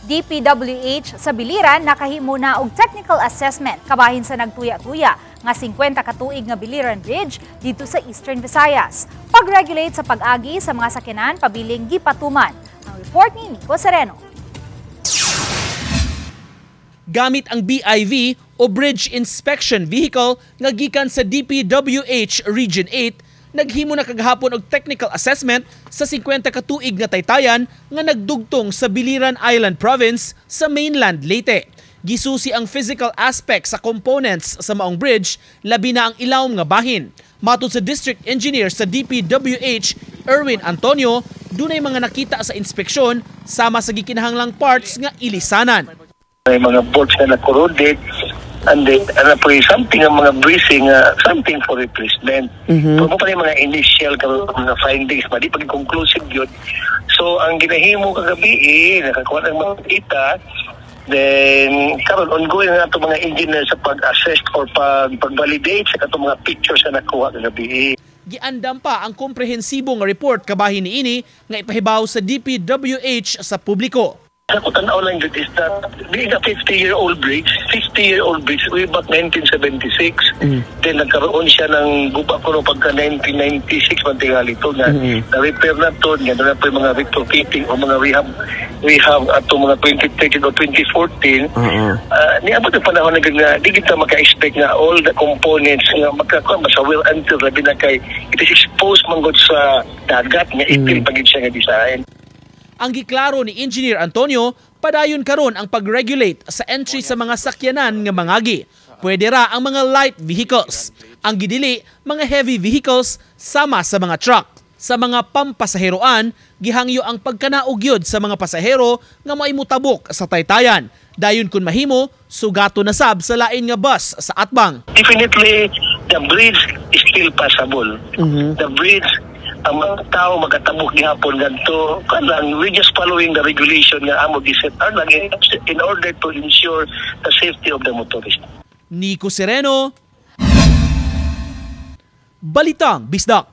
DPWH sa Biliran nakahimo na og technical assessment kabahin sa nagtuya-tuya nga 50 ka tuig nga Biliran Bridge dito sa Eastern Visayas. Pag-regulate sa pag-agi sa mga sakyanan pabiling gipatuman. Ang report ni Nico Sereno. Gamit ang BIV o Bridge Inspection Vehicle nga gikan sa DPWH Region 8, naghimo na kagahapon og technical assessment sa 50 ka tuig nga taytayan nga nagdugtong sa Biliran Island Province sa mainland Leyte. Gisusi ang physical aspect sa components sa maong bridge, labi na ang ilawom nga bahin. Matod sa District Engineer sa DPWH, Erwin Antonio, dunay mga nakita sa inspeksyon sama sa gikinahanglang parts nga ilisanan. May mga bolts na na-corroded, and then po something ang mga bracing, something for replacement. Pero mo pa yung mga initial mga findings, di pa conclusive yun. So ang ginahimo kagabi, nakakuha ng mga data, then karon ongoing na ito mga engineer sa pag-assess or pag-validate sa itong mga pictures na nakuha kagabi. Giandam pa ang komprehensibong report kabahin niini nga ipahibaw sa DPWH sa publiko. Ako tanaw lang yun is that being a 50-year-old bridge, way back 1976, then nagkaroon siya ng guba ko pagka 1996 mantingali ito na na-repair na ito, na po yung mga retrofitting o mga rehab ato mga 2013 o 2014. Niabot yung panahon na di kita maka-expect na all the components nga magkakaroon sa well until labi na kay it is exposed manggod sa dagat nga itil pagid siya nga design. Ang giklaro ni Engineer Antonio, padayon karon ang pag-regulate sa entry sa mga sakyanan nga mangagi. Pwede ra ang mga light vehicles. Ang gidili, mga heavy vehicles sama sa mga truck. Sa mga pampasaheroan, gihangyo ang pagkanaogyod sa mga pasahero nga maimutabok sa taytayan. Dayon kun mahimo, sugato na sab sa lain nga bus sa atbang. Definitely, the bridge is still passable. The bridge, ang mga tao magatabok gihapon ganito kanang we just following the regulation nga amo giset lang in order to ensure the safety of the motorist. Nico Sereno, Balitang Bisdak.